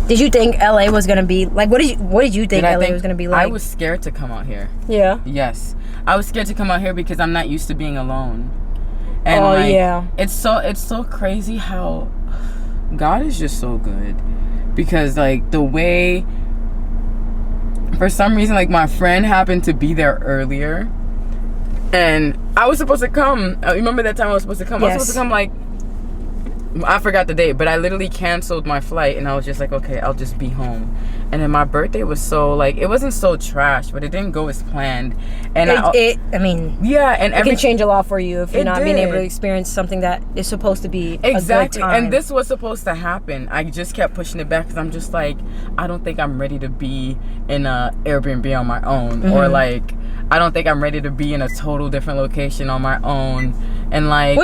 Did you think LA was gonna be like? What did you think LA was gonna be like? I was scared to come out here. Yeah. Yes, I was scared to come out here because I'm not used to being alone. And yeah. It's so crazy how God is just so good, because like the way, for some reason, like my friend happened to be there earlier, and I was supposed to come. Remember that time I was supposed to come? Yes. I was supposed to come like, I forgot the date, but I literally canceled my flight, and I was just like, okay, I'll just be home. And then my birthday was so like, it wasn't so trash, but it didn't go as planned. And I mean, yeah, and it can change a lot for you if you're not being able to did. experience something that is supposed to be exactly. a good time. And this was supposed to happen. I just kept pushing it back because I'm just like, I don't think I'm ready to be in a Airbnb on my own, or like, I don't think I'm ready to be in a total different location on my own. And like,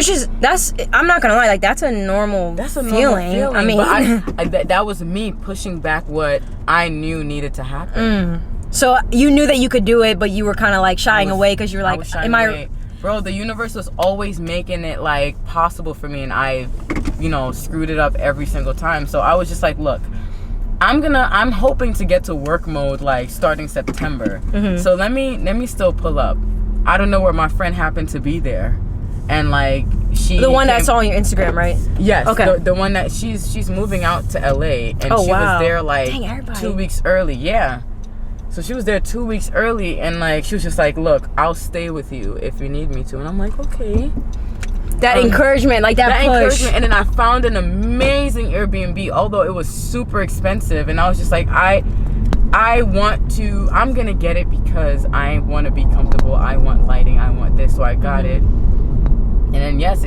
I'm not gonna lie, like that's a normal feeling. I mean, but that was me pushing back what I knew needed to happen. So you knew that you could do it, but you were kind of like shying away because you were like, "Am I?" Bro, the universe was always making it like possible for me, and I, screwed it up every single time. So I was just like, look, I'm hoping to get to work mode like starting September. So let me still pull up. I don't know where my friend happened to be there. And like the one that's on your Instagram, right? Yes. Okay. The one that she's moving out to LA, and she wow. was there like 2 weeks early. Yeah. So she was there 2 weeks early, and like she was just like, "Look, I'll stay with you if you need me to." And I'm like, "Okay." That encouragement, like that push. Encouragement, and then I found an amazing Airbnb, although it was super expensive, and I was just like, I'm gonna get it because I want to be comfortable. I want lighting. I want this, so I got it. And then yes,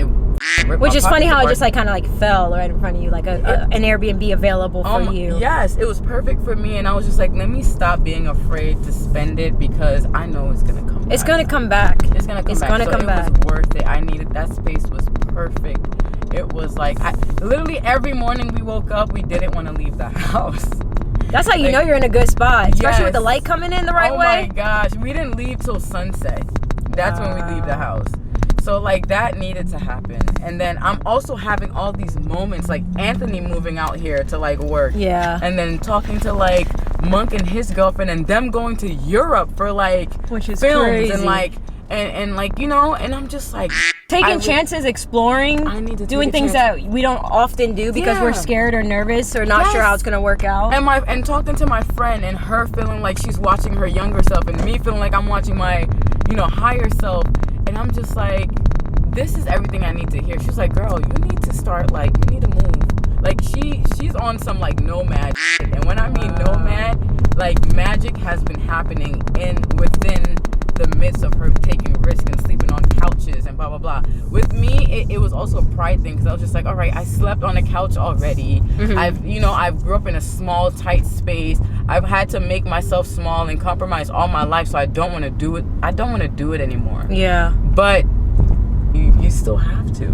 which is funny how it just like kind of like fell right in front of you, like an Airbnb available for you. Yes, it was perfect for me, and I was just like, let me stop being afraid to spend it because I know it's gonna come back. It's gonna come back. It's gonna come back. It was worth it. I needed that space. Was perfect. It was like literally every morning we woke up, we didn't want to leave the house. That's how you know you're in a good spot, especially with the light coming in the right way. Oh my gosh, we didn't leave till sunset. That's when we leave the house. So like that needed to happen. And then I'm also having all these moments like Anthony moving out here to like work. Yeah. And then talking to like Monk and his girlfriend, and them going to Europe for like which is films crazy. and like and like, and I'm just like taking chances, exploring, doing things that we don't often do because we're scared or nervous or not sure how it's gonna work out. And talking to my friend, and her feeling like she's watching her younger self, and me feeling like I'm watching my higher self. And I'm just like, this is everything I need to hear. She's like, girl, you need to start, like, you need to move. Like, she's on some, like, nomad shit. And when I mean nomad, like, magic has been happening within the midst of her taking risks and sleeping on couches and blah, blah, blah. With me, it was also a pride thing, because I was just like, all right, I slept on a couch already. I've grew up in a small, tight space. I've had to make myself small and compromise all my life, so I don't want to do it. I don't want to do it anymore. Yeah. But you still have to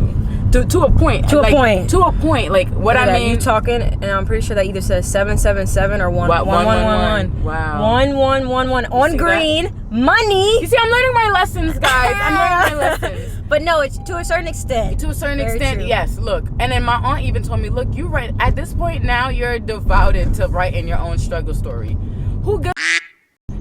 a point. To a point. Like what I mean. You talking, and I'm pretty sure that either says 777 or 1111. Wow. 1111 on green that? money. You see, I'm learning my lessons, guys. I'm learning my lessons. But no, it's to a certain extent. To a certain extent, true. yes. Look, and then my aunt even told me, look, you write at this point now. You're devoted to writing your own struggle story. Who gives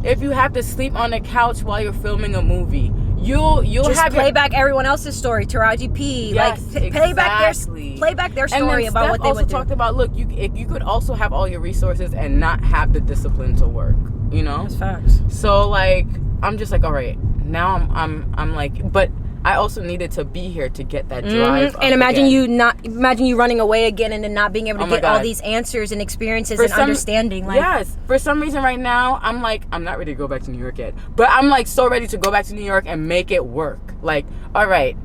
if you have to sleep on the couch while you're filming a movie? You'll just have play back everyone else's story. Taraji P. Yes, play back their story about Steph what they also went talked about. Look, if you could also have all your resources and not have the discipline to work. That's facts. So like, I'm just like, all right, now I'm like, but I also needed to be here to get that drive. And imagine you running away again and then not being able to get all these answers and experiences and understanding. Like, yes, for some reason right now I'm like, I'm not ready to go back to New York yet, but I'm like so ready to go back to New York and make it work. Like, all right,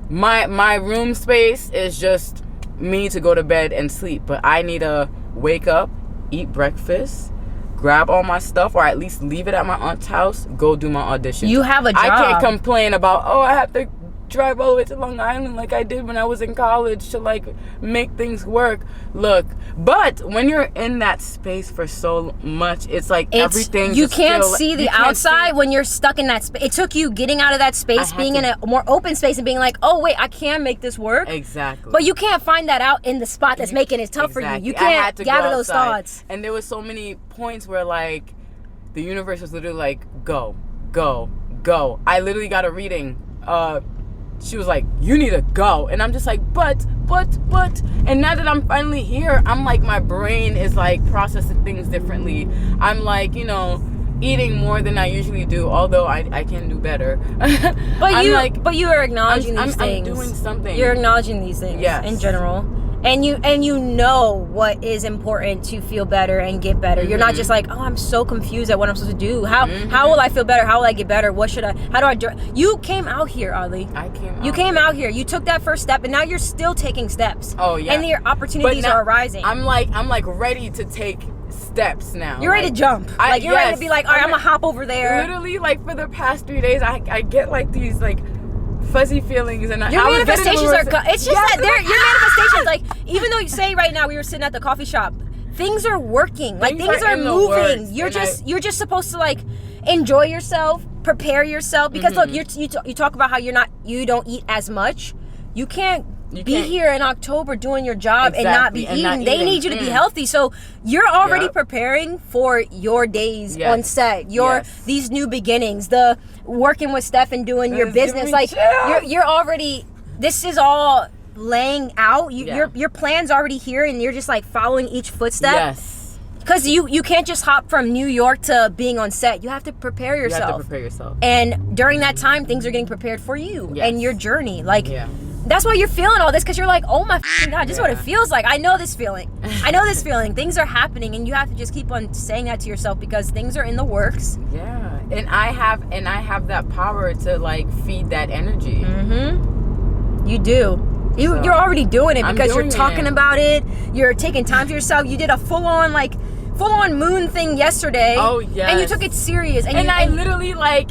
my room space is just me to go to bed and sleep, but I need to wake up, eat breakfast, grab all my stuff, or at least leave it at my aunt's house, go do my audition. You have a job. I can't complain about, I have to drive all the way to Long Island like I did when I was in college to like make things work. Look, but when you're in that space for so much, it's like everything. You can't see the outside when you're stuck in that space. It took you getting out of that space, being in a more open space, and being like, oh wait, I can make this work. Exactly. But you can't find that out in the spot that's making it tough for you. You can't gather those thoughts. And there was so many points where like the universe was literally like, go, go, go. I literally got a reading. She was like, you need to go. And I'm just like, but. And now that I'm finally here, I'm like, my brain is like processing things differently. I'm like, you know, eating more than I usually do, although I can do better. But you are acknowledging these things. I'm doing something. You're acknowledging these things in general. And you know what is important to feel better and get better. You're not just like, oh, I'm so confused at what I'm supposed to do. How will I feel better? How will I get better? How do I do? You came out here, Ali. You came out here. You took that first step, and now you're still taking steps. Oh yeah. And your opportunities are arising. I'm like ready to take steps now. You're ready to jump. You're ready to be like, all right, I'm gonna hop over there. Literally, like for the past 3 days, I get like these like fuzzy feelings, and your manifestations are. It's just that your manifestations. Like, even though you say right now we were sitting at the coffee shop, things are working. Like things are moving. You're just supposed to like enjoy yourself, prepare yourself, because look, you talk about how you don't eat as much. You can't be here in October doing your job and not be eating. They need you to be healthy. So you're already preparing for your days on set. These new beginnings, the working with Steph and doing your business. Like you're already. This is all laying out. Your plan's already here, and you're just like following each footstep. Yes. Because you can't just hop from New York to being on set. You have to prepare yourself. And during that time, things are getting prepared for you and your journey. Like. Yeah. That's why you're feeling all this, because you're like, oh my God, this is what it feels like. I know this feeling. Things are happening, and you have to just keep on saying that to yourself, because things are in the works. Yeah, and I have that power to like feed that energy. You do. You're already doing it because you're talking about it. You're taking time to yourself. You did a full on moon thing yesterday. Oh yes. And you took it serious. And I literally like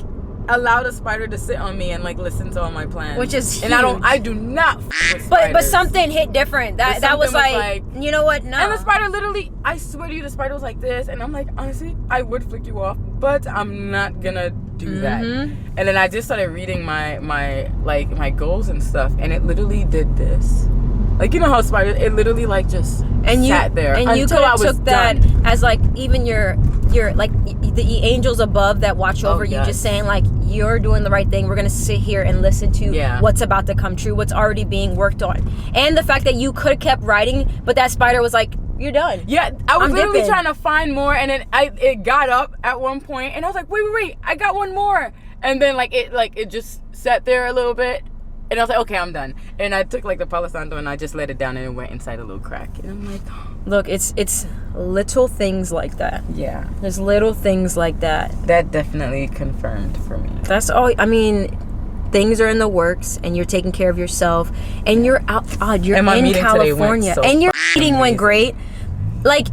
allowed a spider to sit on me and like listen to all my plans, which is huge. And I do not with spiders. But something hit different. That was like, you know what? No. And the spider literally, I swear to you, the spider was like this, and I'm like, honestly, I would flick you off, but I'm not gonna do that. And then I just started reading my goals and stuff, and it literally did this. Like, you know how spiders, it literally like just sat there. And you could have took that as like even your like the angels above that watch over you, just saying like, you're doing the right thing. We're gonna sit here and listen to what's about to come true, what's already being worked on. And the fact that you could have kept writing, but that spider was like, you're done. Yeah, I was literally trying to find more, and then it got up at one point, and I was like, wait, I got one more. And then it just sat there a little bit. And I was like, okay, I'm done. And I took like the Palo Santo and I just let it down, and it went inside a little crack. And I'm like, look, it's little things like that. Yeah. There's little things like that. That definitely confirmed for me. That's all. I mean, things are in the works, and you're taking care of yourself, and you're out. You're in California, and your meeting went great. Like,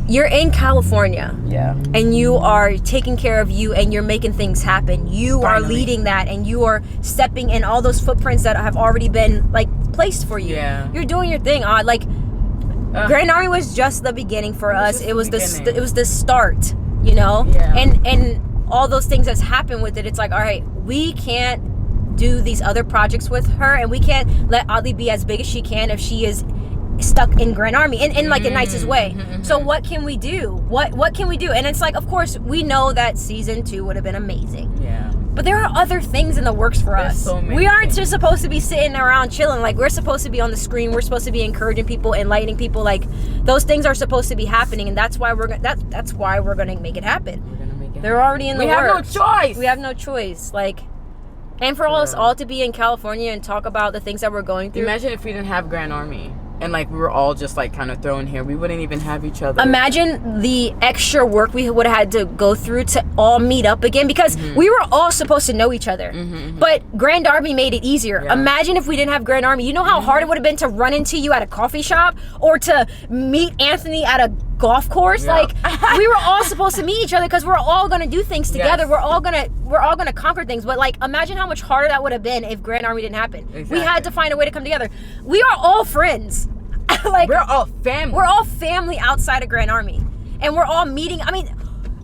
you're in California. Yeah. And you are taking care of you, and you're making things happen. You are leading that, and you are stepping in all those footprints that have already been like placed for you. Yeah. You're doing your thing. Grand Army was just the beginning for us. It was the start, you know? Yeah. And all those things that's happened with it, it's like, all right, we can't do these other projects with her, and we can't let Ali be as big as she can if she is stuck in Grand Army in like the nicest way. So what can we do? What can we do? And it's like, of course, we know that season 2 would have been amazing. Yeah. But there are other things in the works for us. So many we aren't just supposed to be sitting around chilling. Like, we're supposed to be on the screen. We're supposed to be encouraging people, enlightening people. Like, those things are supposed to be happening, and that's why that's why we're gonna make it happen. We're gonna make it They're already in the works. We have no choice. We have no choice. Like, and for us all to be in California and talk about the things that we're going through. Imagine if we didn't have Grand Army. And like we were all just like kind of thrown here. We wouldn't even have each other. Imagine the extra work we would have had to go through to all meet up again, because we were all supposed to know each other. But Grand Army made it easier. Yeah. Imagine if we didn't have Grand Army. You know how hard it would have been to run into you at a coffee shop, or to meet Anthony at a golf course. Yeah. Like we were all supposed to meet each other because we're all gonna do things together. Yes. We're all gonna conquer things. But like, imagine how much harder that would have been if Grand Army didn't happen. Exactly. We had to find a way to come together. We are all friends. Like we're all family. We're all family outside of Grand Army, and we're all meeting. I mean,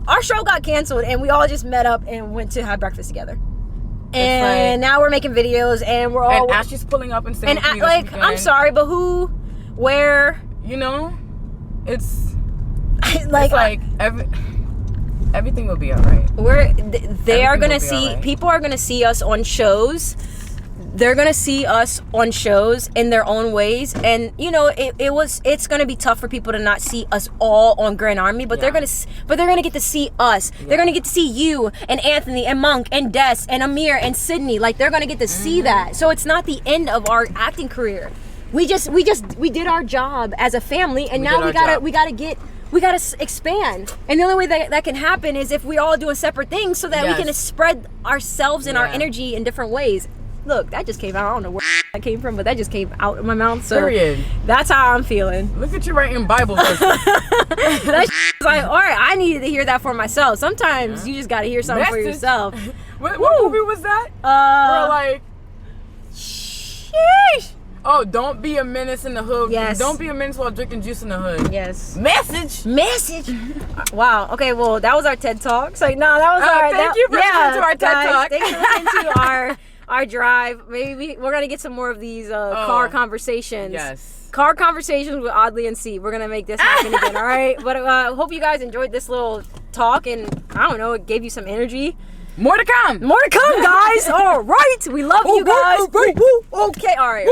our show got canceled, and we all just met up and went to have breakfast together. And now we're making videos, and we're all. And Ashley's pulling up and saying, and like, I'm sorry, but who, where? You know, it's like everything will be alright. They are gonna see. Right. People are gonna see us on shows. They're gonna see us on shows in their own ways, and you know it's gonna be tough for people to not see us all on Grand Army, but they're gonna get to see us. Yeah. They're gonna get to see you and Anthony and Monk and Des and Amir and Sydney. Like they're gonna get to see that. So it's not the end of our acting career. We did our job as a family, and now we gotta expand. And the only way that can happen is if we all doing separate things, so that we can spread ourselves and our energy in different ways. Look, that just came out. I don't know where that came from, but that just came out of my mouth. So that's how I'm feeling. Look at you writing Bible verses. That like, all right, I needed to hear that for myself. Sometimes you just got to hear something for yourself. What movie was that? We're like, sheesh. Oh, don't be a menace in the hood. Yes. Don't be a menace while drinking juice in the hood. Yes. Message. Wow. Okay. Well, that was our TED Talk. So no, that was our. Thank you for listening to our TED Talk. Thanks for listening to our drive. Maybe we're gonna get some more of these car conversations. Yes. Car conversations with Audley and C. We're gonna make this happen again. All right. But hope you guys enjoyed this little talk, and I don't know, it gave you some energy. More to come, guys. All right. We love you guys. Okay. All right.